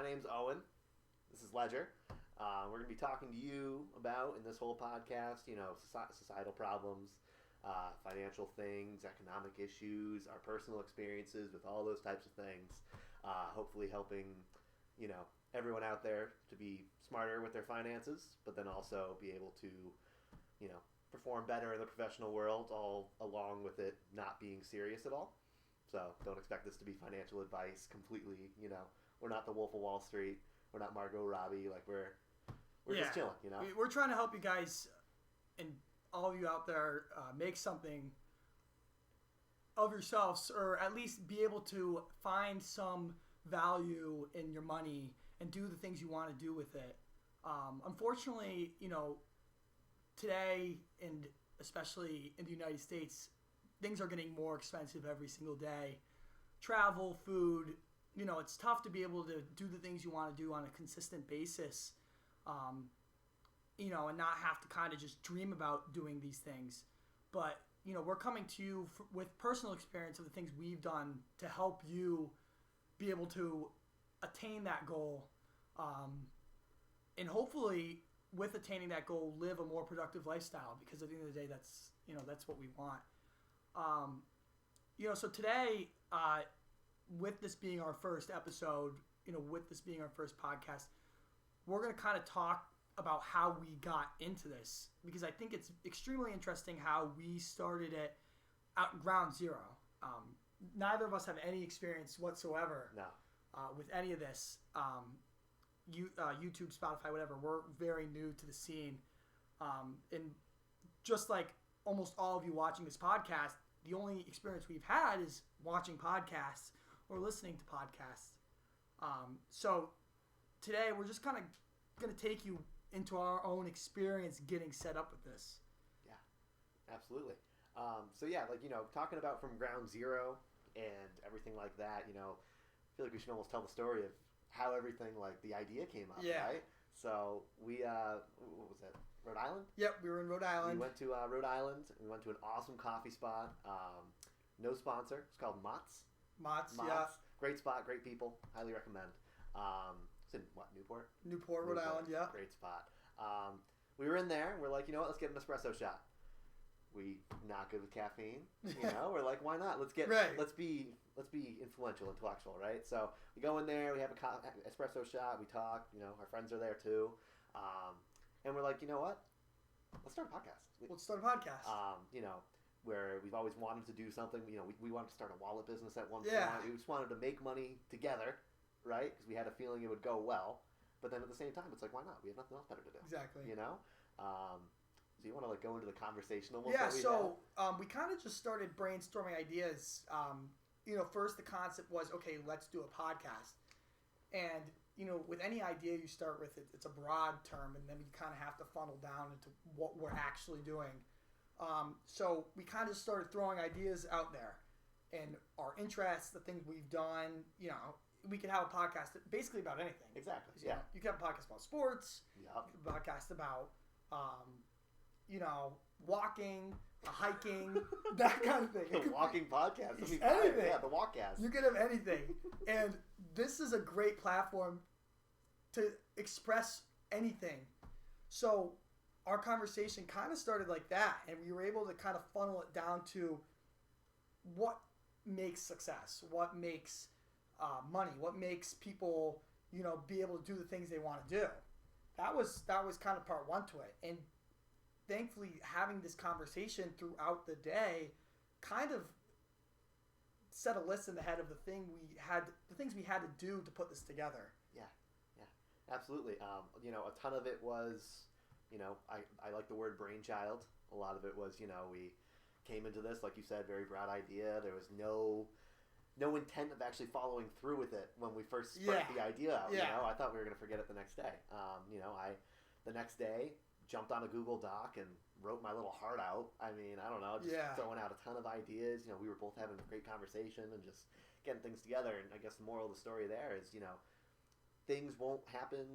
My name's Owen. This is Ledger. We're going to be talking to you about, in this whole podcast, societal problems, financial things, economic issues, our personal experiences with all those types of things. Hopefully helping, everyone out there to be smarter with their finances, but then also be able to, perform better in the professional world, all along with it not being serious at all. So don't expect this to be financial advice completely. We're not the Wolf of Wall Street. We're not Margot Robbie. Like we're just chilling. We're trying to help you guys and all of you out there make something of yourselves, or at least be able to find some value in your money and do the things you want to do with it. Unfortunately, today, and especially in the United States, things are getting more expensive every single day. Travel, food, it's tough to be able to do the things you want to do on a consistent basis, and not have to kind of just dream about doing these things. But, we're coming to you with personal experience of the things we've done to help you be able to attain that goal, and hopefully with attaining that goal, live a more productive lifestyle, because at the end of the day, that's what we want. So today, with this being our first episode, with this being our first podcast, we're going to kind of talk about how we got into this, because I think it's extremely interesting how we started it at ground zero. Neither of us have any experience whatsoever with any of this. YouTube, Spotify, whatever, we're very new to the scene. And just like almost all of you watching this podcast, the only experience we've had is watching podcasts or listening to podcasts. So today we're just kind of going to take you into our own experience getting set up with this. Yeah, absolutely. Talking about from ground zero and everything like that, I feel like we should almost tell the story of how everything, the idea came up, right? So we, what was it, Rhode Island? Yep, we were in Rhode Island. We went to Rhode Island. We went to an awesome coffee spot. No sponsor. It's called Mott's. Mott's, yeah. Great spot, great people. Highly recommend. It's in, Newport? Newport, Rhode Island, yeah. Great spot. We were in there, and we're like, let's get an espresso shot. We not good with caffeine, We're like, why not? Let's be influential, intellectual, right? So we go in there, we have a espresso shot, we talk, our friends are there too, and we're like, you know what? Let's start a podcast. Let's start a podcast. Where we've always wanted to do something. We wanted to start a wallet business at one point. Yeah. We just wanted to make money together, right? Because we had a feeling it would go well. But then at the same time, it's like, why not? We have nothing else better to do. Exactly. So you want to go into the conversation almost? Yeah. We kind of just started brainstorming ideas. First the concept was, okay, let's do a podcast. And, with any idea you start with, it's a broad term, and then you kind of have to funnel down into what we're actually doing. So we kind of started throwing ideas out there, and our interests, the things we've done, we could have a podcast basically about anything. Exactly. So, you can have a podcast about sports. Yep. You can have a podcast about, walking, hiking, that kind of thing. The walking podcast. Anything. Yeah, the walkcast. You could have anything. And this is a great platform to express anything. So our conversation kind of started like that, and we were able to kind of funnel it down to what makes success, what makes money, what makes people, be able to do the things they want to do. That was kind of part one to it. And thankfully, having this conversation throughout the day kind of set a list in the head of the things we had to do to put this together. Yeah, absolutely. A ton of it was, I like the word brainchild. A lot of it was, we came into this, like you said, very broad idea. There was no intent of actually following through with it when we first sparked the idea out. Yeah. I thought we were going to forget it the next day. The next day jumped on a Google Doc and wrote my little heart out. I mean, I don't know, just throwing out a ton of ideas. We were both having a great conversation and just getting things together. And I guess the moral of the story there is, things won't happen,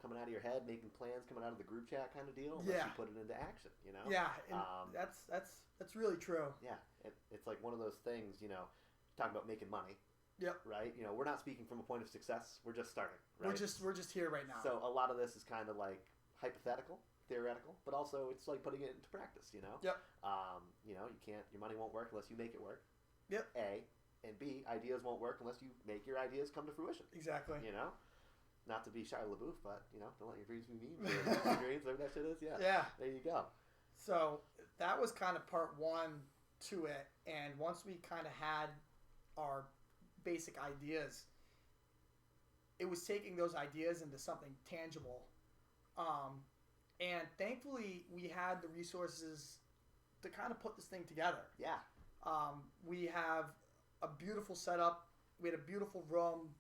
coming out of your head, making plans coming out of the group chat kind of deal unless you put it into action, Yeah, and that's really true. Yeah, it's like one of those things, talking about making money. Yep. Right? You know, we're not speaking from a point of success. We're just starting. Right? We're just here right now. So a lot of this is kind of like hypothetical, theoretical, but also it's like putting it into practice. You know. Yep. You know, your money won't work unless you make it work. Yep. A and B, ideas won't work unless you make your ideas come to fruition. Exactly. You know. Not to be Shia LaBeouf, but, you know, don't let your dreams be mean. Your dreams, whatever that shit is, yeah. Yeah. There you go. So that was kind of part one to it. And once we kind of had our basic ideas, it was taking those ideas into something tangible. And thankfully, we had the resources to kind of put this thing together. Yeah. We have a beautiful setup. We had a beautiful room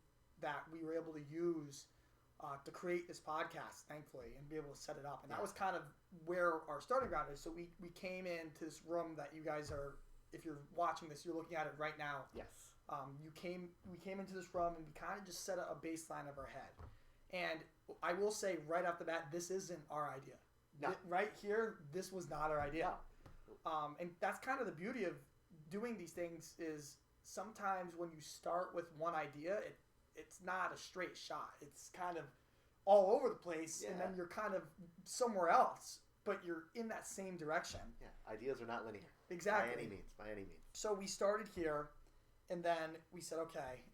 that we were able to use to create this podcast, thankfully, and be able to set it up. And that was kind of where our starting ground is. So we came into this room that you guys are, if you're watching this, you're looking at it right now. Yes. We came into this room and we kind of just set a baseline of our head. And I will say right off the bat, this isn't our idea. No. Right here, this was not our idea. No. And that's kind of the beauty of doing these things is sometimes when you start with one idea, it's not a straight shot. It's kind of all over the place, and then you're kind of somewhere else, but you're in that same direction. Yeah, ideas are not linear. Exactly. By any means. So we started here, and then we said, okay,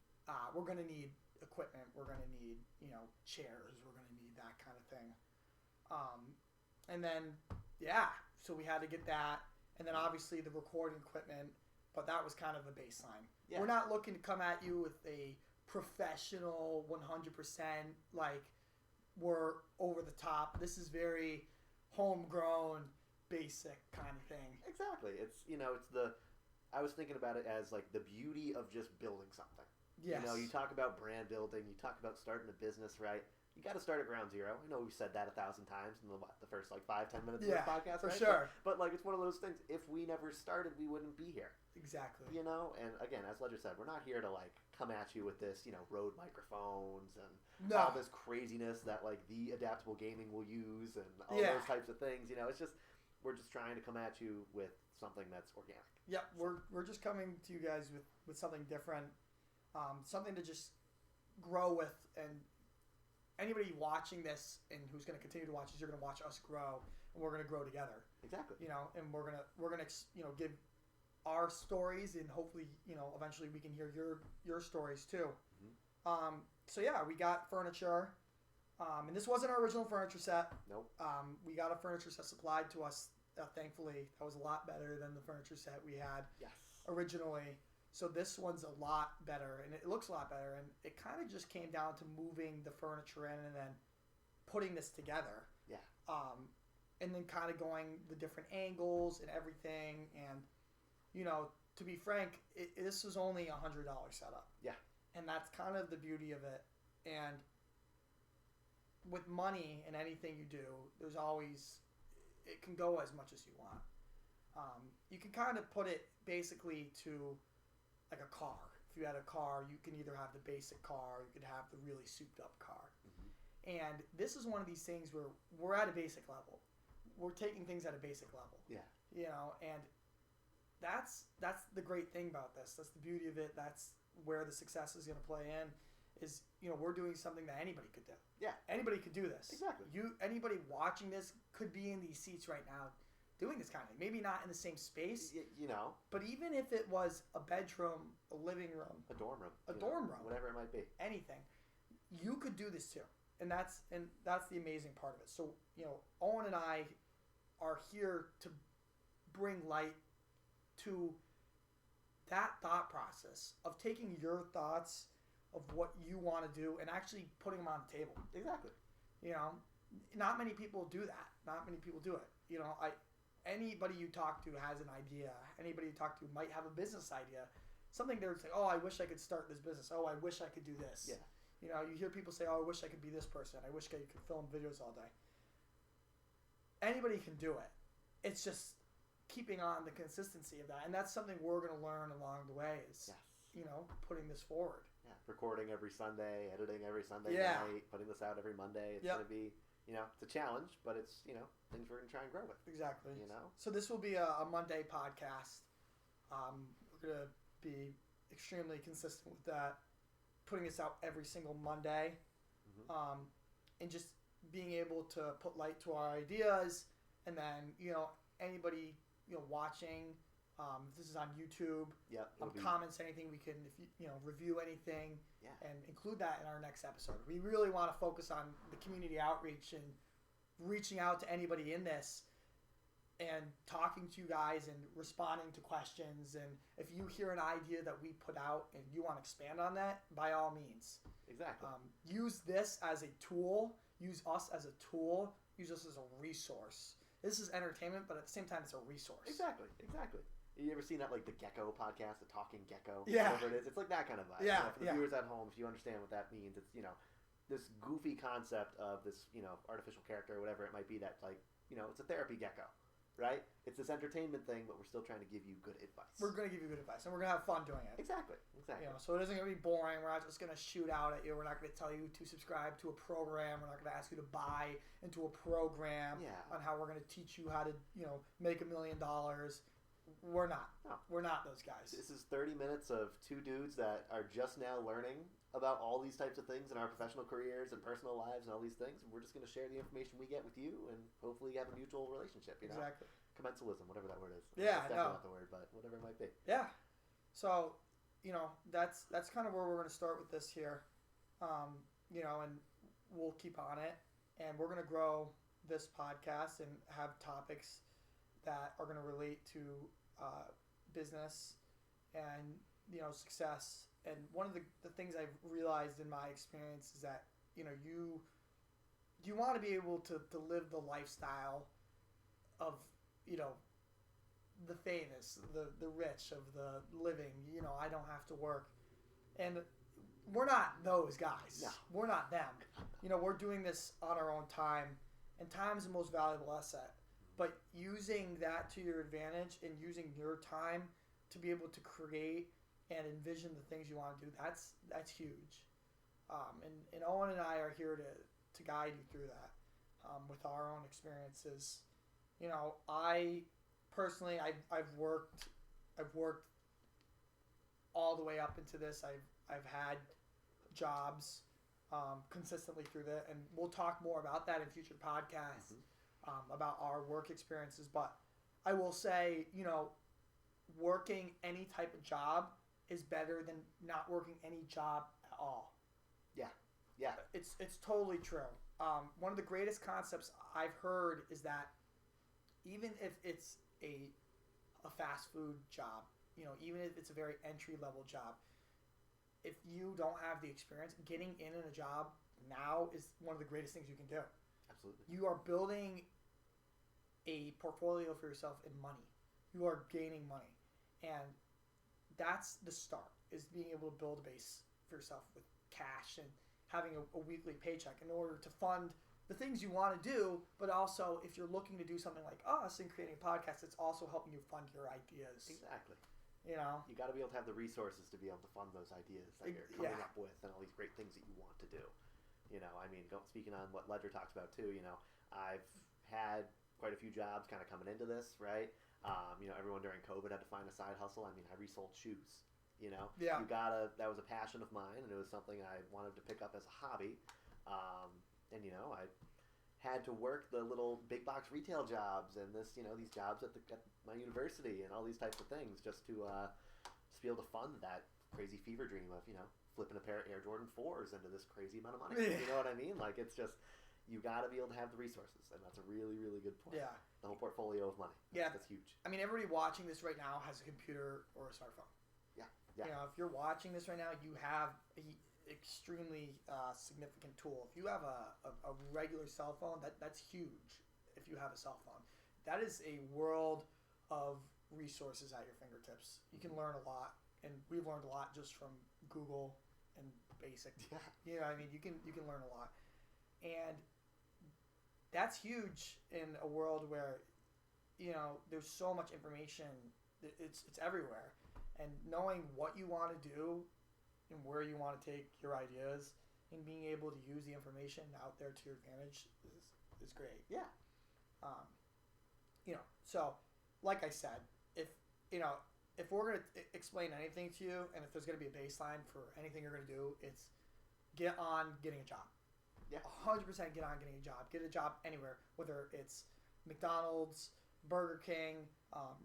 we're going to need equipment. We're going to need, chairs. We're going to need that kind of thing. And then, so we had to get that, and then obviously the recording equipment, but that was kind of the baseline. Yeah. We're not looking to come at you with a professional 100%, like we're over the top. This is very homegrown, basic kind of thing. Exactly. It's I was thinking about it as like the beauty of just building something. Yes. You talk about brand building, you talk about starting a business, right? You got to start at ground zero. I know we've said that 1,000 times in the first 5-10 minutes of this podcast, for right? sure. But like it's one of those things. If we never started, we wouldn't be here. Exactly. And again, as Ledger said, we're not here to like come at you with this, Rode microphones and all this craziness that like the adaptable gaming will use and all those types of things. It's just we're just trying to come at you with something that's organic. Yeah, we're just coming to you guys with something different, something to just grow with, and anybody watching this and who's going to continue to watch this, you're going to watch us grow, and we're going to grow together. Exactly. And we're gonna give our stories, and hopefully eventually we can hear your stories too. Mm-hmm. So we got furniture, and this wasn't our original furniture set. Nope. We got a furniture set supplied to us. Thankfully, that was a lot better than the furniture set we had originally. So this one's a lot better, and it looks a lot better. And it kind of just came down to moving the furniture in and then putting this together. Yeah. And then kind of going the different angles and everything. And, to be frank, this was only $100 setup. Yeah. And that's kind of the beauty of it. And with money and anything you do, there's always, it can go as much as you want. You can kind of put it basically to like a car. If you had a car, you can either have the basic car, you could have the really souped up car. Mm-hmm. And this is one of these things where we're at a basic level. We're taking things at a basic level. Yeah. And that's the great thing about this. That's the beauty of it. That's where the success is going to play in. Is we're doing something that anybody could do. Yeah. Anybody could do this. Exactly. Anybody watching this could be in these seats right now doing this kind of thing. Maybe not in the same space. But even if it was a bedroom, a living room, a dorm room, whatever it might be, anything, you could do this too. And that's the amazing part of it. So, Owen and I are here to bring light to that thought process of taking your thoughts of what you want to do and actually putting them on the table. Exactly. Not many people do that. Not many people do it. Anybody you talk to has an idea. Anybody you talk to might have a business idea. Something they would say, oh, I wish I could start this business. Oh, I wish I could do this. Yeah. You hear people say, oh, I wish I could be this person. I wish I could film videos all day. Anybody can do it. It's just keeping on the consistency of that. And that's something we're going to learn along the way is, putting this forward. Yeah. Recording every Sunday, editing every Sunday night, putting this out every Monday. It's going to be, it's a challenge, but it's, things we're going to try and grow with. Exactly. So this will be a Monday podcast. We're going to be extremely consistent with that, putting this out every single Monday, and just being able to put light to our ideas, and then anybody watching. If this is on YouTube. Comments, anything we can, if you review anything, and include that in our next episode. We really want to focus on the community outreach and reaching out to anybody in this, and talking to you guys and responding to questions. And if you hear an idea that we put out and you want to expand on that, by all means. Exactly. Use this as a tool. Use us as a tool. Use us as a resource. This is entertainment, but at the same time, it's a resource. Exactly. You ever seen that, like, the Gecko podcast, the Talking Gecko? Yeah. Whatever it is. It's like that kind of vibe. Yeah. For the viewers at home, if you understand what that means, it's, this goofy concept of this, artificial character or whatever it might be that, like, it's a therapy gecko, right? It's this entertainment thing, but we're still trying to give you good advice. We're going to give you good advice, and we're going to have fun doing it. Exactly. So it isn't going to be boring. We're not just going to shoot out at you. We're not going to tell you to subscribe to a program. We're not going to ask you to buy into a program on how we're going to teach you how to, make $1 million. We're not. No. We're not those guys. This is 30 minutes of two dudes that are just now learning about all these types of things in our professional careers and personal lives and all these things. We're just going to share the information we get with you and hopefully have a mutual relationship, Exactly. Commensalism, whatever that word is. Yeah, That's definitely not the word, but whatever it might be. Yeah. So, that's kind of where we're going to start with this here. And we'll keep on it. And we're going to grow this podcast and have topics that are going to relate to business and success. And one of the things I've realized in my experience is that you want to be able to live the lifestyle of the famous, the rich, of the living. I don't have to work, and we're not those guys. No. We're not them. We're doing this on our own time, and time is the most valuable asset. But using that to your advantage and using your time to be able to create and envision the things you want to do, that's huge. And Owen and I are here to guide you through that with our own experiences. I personally, I've worked all the way up into this. I've had jobs consistently through that, and we'll talk more about that in future podcasts. About our work experiences, but I will say, working any type of job is better than not working any job at all. Yeah. It's totally true. One of the greatest concepts I've heard is that even if it's a fast food job, even if it's a very entry level job, if you don't have the experience, getting in a job now is one of the greatest things you can do. Absolutely. You are building a portfolio for yourself in money. You are gaining money. And that's the start, is being able to build a base for yourself with cash and having a weekly paycheck in order to fund the things you want to do, but also if you're looking to do something like us and creating a podcast, it's also helping you fund your ideas. Exactly. You got to be able to have the resources to be able to fund those ideas that you're coming up with and all these great things that you want to do. Speaking on what Ledger talks about too, I've had quite a few jobs kind of coming into this, right? Everyone during COVID had to find a side hustle. I resold shoes, that was a passion of mine, and it was something I wanted to pick up as a hobby. I had to work the little big box retail jobs and these jobs at my university and all these types of things just to be able to fund that crazy fever dream of, flipping a pair of Air Jordan 4s into this crazy amount of money. Yeah. You know what I mean? Like, it's just, you got to be able to have the resources, and that's a really, really good point. Yeah. The whole portfolio of money. That's huge. Everybody watching this right now has a computer or a smartphone. Yeah. If you're watching this right now, you have an extremely significant tool. If you have a regular cell phone, that's huge. If you have a cell phone, that is a world of resources at your fingertips. You can learn a lot, and we've learned a lot just from Google and basic. Yeah. You can learn a lot, and that's huge in a world where there's so much information. It's everywhere, and knowing what you want to do and where you want to take your ideas and being able to use the information out there to your advantage is great. Yeah. So like I said, if if we're going to explain anything to you, and if there's going to be a baseline for anything you're going to do, it's get on getting a job. Yeah. 100% get on getting a job. Get a job anywhere, whether it's McDonald's, Burger King,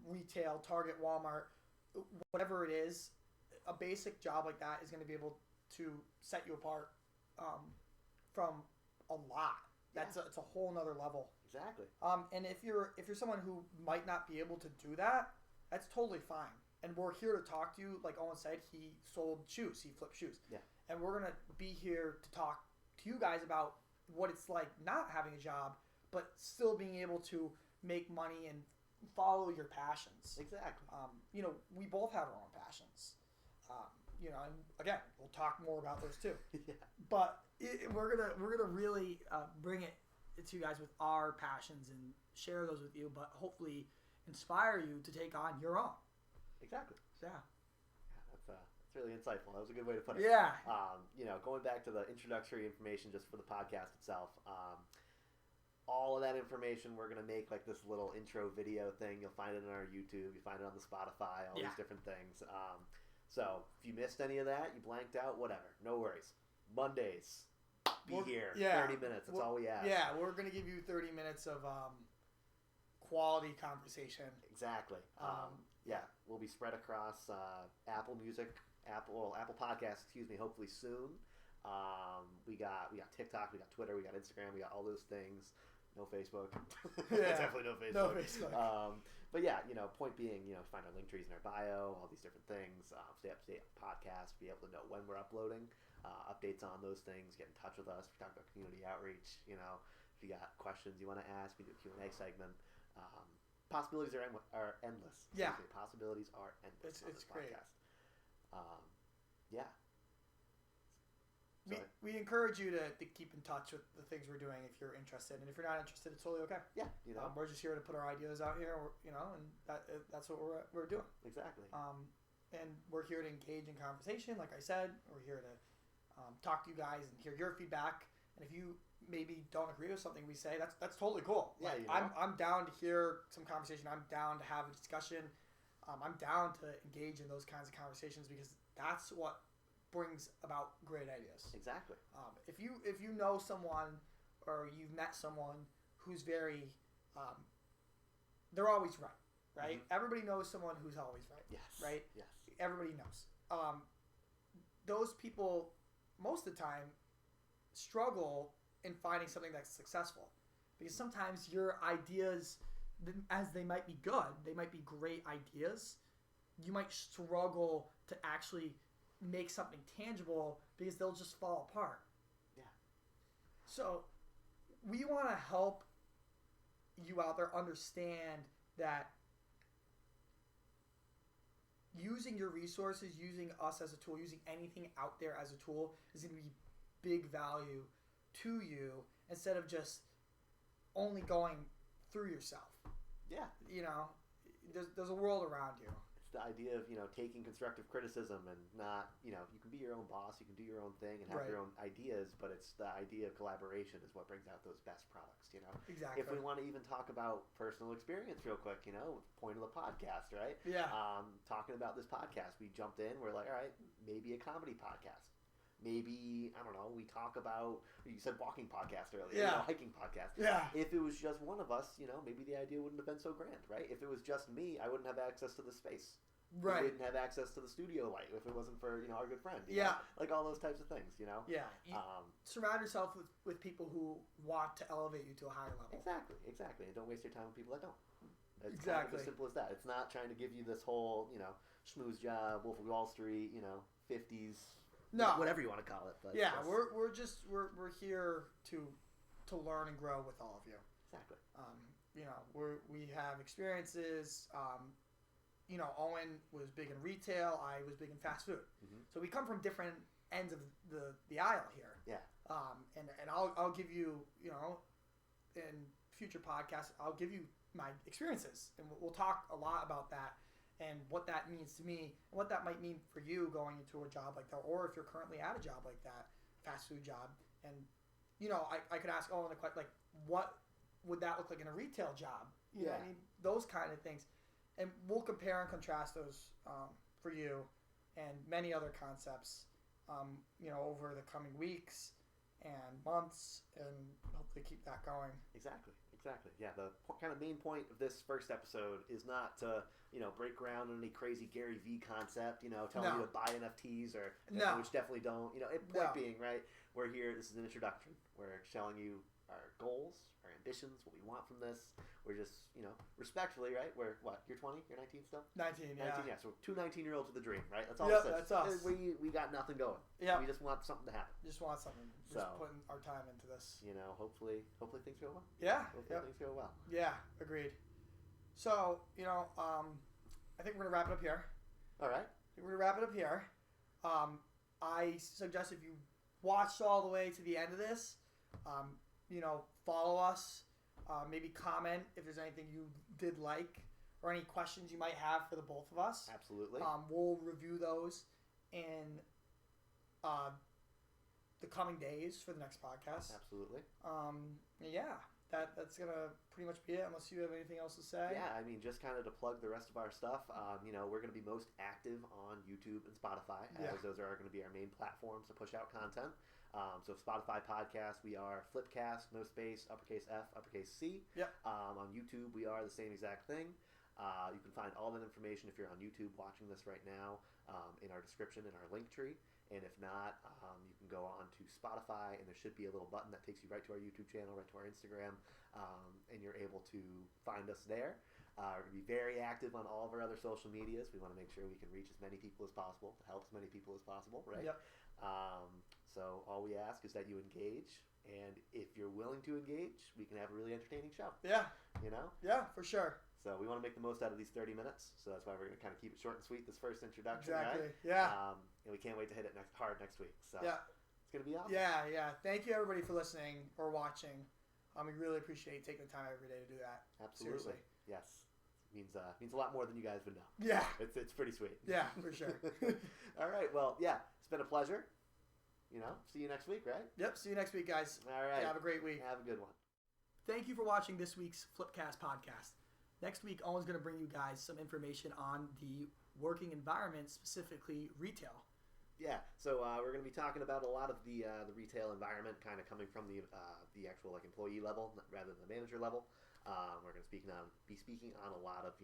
retail, Target, Walmart, whatever it is. A basic job like that is going to be able to set you apart from a lot. It's a whole nother level. Exactly. And if you're someone who might not be able to do that, that's totally fine. And we're here to talk to you. Like Owen said, he sold shoes. He flipped shoes. Yeah. And we're gonna be here to talk to you guys about what it's like not having a job, but still being able to make money and follow your passions. Exactly. We both have our own passions. And again, we'll talk more about those too. Yeah. But we're gonna really bring it to you guys with our passions and share those with you, but hopefully inspire you to take on your own. Exactly. Yeah. That's really insightful. That was a good way to put it. Yeah. Going back to the introductory information just for the podcast itself, all of that information we're going to make like this little intro video thing. You'll find it on our YouTube. You find it on the Spotify, all these different things. So if you missed any of that, you blanked out, whatever. No worries. Mondays, here. Yeah, 30 minutes. That's all we ask. Yeah, we're going to give you 30 minutes of quality conversation. Exactly. We'll be spread across Apple Music, Apple Podcasts, hopefully soon. We got TikTok, we got Twitter, we got Instagram, we got all those things. No Facebook. Yeah. Definitely no Facebook. No Facebook. But yeah, point being, find our link trees in our bio, all these different things. Stay up to date on podcast, be able to know when we're uploading, updates on those things, get in touch with us. We talk about community outreach, if you got questions you want to ask, we do a Q&A segment. Possibilities are endless. Yeah. Possibilities are endless. It's great. Podcast. Yeah. We encourage you to keep in touch with the things we're doing if you're interested, and if you're not interested, it's totally okay. Yeah, we're just here to put our ideas out here, and that's what we're doing. Exactly. And we're here to engage in conversation. Like I said, we're here to talk to you guys and hear your feedback. And if you maybe don't agree with something we say, that's totally cool. Yeah, I'm down to hear some conversation. I'm down to have a discussion. I'm down to engage in those kinds of conversations because that's what brings about great ideas. Exactly. If you know someone or you've met someone who's very, they're always right? Mm-hmm. Everybody knows someone who's always right. Yes. Right? Yes. Everybody knows. Those people, most of the time, struggle in finding something that's successful. Because sometimes your ideas, as they might be good, they might be great ideas, you might struggle to actually make something tangible because they'll just fall apart. Yeah. So we want to help you out there understand that using your resources, using us as a tool, using anything out there as a tool is going to be big value to you instead of just only going through yourself. Yeah. There's a world around you. The idea of taking constructive criticism and not you can be your own boss, you can do your own thing and have your own ideas, but it's the idea of collaboration is what brings out those best products. Exactly. If we want to even talk about personal experience real quick, point of the podcast, right? Yeah. Talking about this podcast, we jumped in. We're like, all right, maybe a comedy podcast. Maybe, I don't know, we talk about, you said walking podcast earlier, hiking podcast. Yeah. If it was just one of us, maybe the idea wouldn't have been so grand, right? If it was just me, I wouldn't have access to the space. Right. We wouldn't have access to the studio light if it wasn't for, our good friend. Yeah. Like all those types of things, Yeah. Surround yourself with people who want to elevate you to a higher level. Exactly. And don't waste your time with people that don't. It's exactly. kind of as simple as that. It's not trying to give you this whole, schmooze job, Wolf of Wall Street, 50s. No, whatever you want to call it. But yeah, we're here to learn and grow with all of you. Exactly. We have experiences. Owen was big in retail. I was big in fast food. Mm-hmm. So we come from different ends of the aisle here. Yeah. And I'll give you in future podcasts I'll give you my experiences and we'll talk a lot about that. And what that means to me, and what that might mean for you going into a job like that, or if you're currently at a job like that, fast food job. And, I could ask Owen the question, like, what would that look like in a retail job? You know what I mean? Those kind of things. and we'll compare and contrast those for you and many other concepts, over the coming weeks and months, and hopefully keep that going. Exactly. Yeah, the kind of main point of this first episode is not to, break ground on any crazy Gary V concept, telling you to buy NFTs or which definitely don't. Point being, right, we're here, this is an introduction. We're telling you our goals, our ambitions, what we want from this. We're just, respectfully, right? We're, what, you're 20? You're 19 still? 19, yeah. 19, yeah. So 2 19-year-olds with a dream, right? That's all it says. That's us. We got nothing going. Yeah. We just want something to happen. Just want something. Just putting our time into this. Hopefully things go well. Yeah. Hopefully things go well. Yeah, agreed. So, I think we're going to wrap it up here. All right. We're going to wrap it up here. I suggest if you watched all the way to the end of this, follow us. Maybe comment if there's anything you did like or any questions you might have for the both of us. Absolutely. We'll review those in the coming days for the next podcast. Absolutely. Yeah, that's going to pretty much be it, unless you have anything else to say. Yeah, I mean, just kind of to plug the rest of our stuff, we're going to be most active on YouTube and Spotify, as those are going to be our main platforms to push out content. So Spotify podcast, we are FlipCast, no space, uppercase F, uppercase C. Yep. On YouTube, we are the same exact thing. You can find all that information if you're on YouTube watching this right now in our description in our link tree. And if not, you can go on to Spotify, and there should be a little button that takes you right to our YouTube channel, right to our Instagram, and you're able to find us there. We're going to be very active on all of our other social medias. We want to make sure we can reach as many people as possible, help as many people as possible, right? Yep. So all we ask is that you engage, and if you're willing to engage, we can have a really entertaining show. Yeah. Yeah, for sure. So we want to make the most out of these 30 minutes, so that's why we're going to kind of keep it short and sweet this first introduction, exactly. Right? Yeah. And we can't wait to hit it hard next week. So yeah. It's going to be awesome. Yeah. Thank you, everybody, for listening or watching. We really appreciate you taking the time every day to do that. Absolutely. Seriously. Yes. Means a lot more than you guys would know. Yeah. It's pretty sweet. Yeah, for sure. All right. Well, yeah, it's been a pleasure. See you next week, right? Yep. See you next week, guys. All right. Have a great week. Have a good one. Thank you for watching this week's FlipCast podcast. Next week, Owen's going to bring you guys some information on the working environment, specifically retail. Yeah, so we're going to be talking about a lot of the retail environment, kind of coming from the actual employee level rather than the manager level. We're going to be speaking on a lot of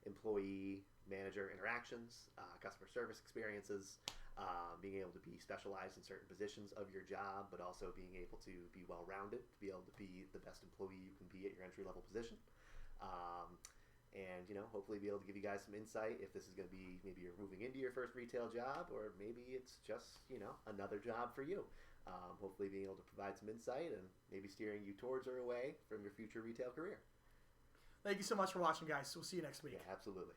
employee manager interactions, customer service experiences, being able to be specialized in certain positions of your job, but also being able to be well-rounded, to be able to be the best employee you can be at your entry-level position. And hopefully be able to give you guys some insight if this is going to be maybe you're moving into your first retail job, or maybe it's just another job for you. Hopefully being able to provide some insight and maybe steering you towards or away from your future retail career. Thank you so much for watching, guys. We'll see you next week. Yeah, absolutely.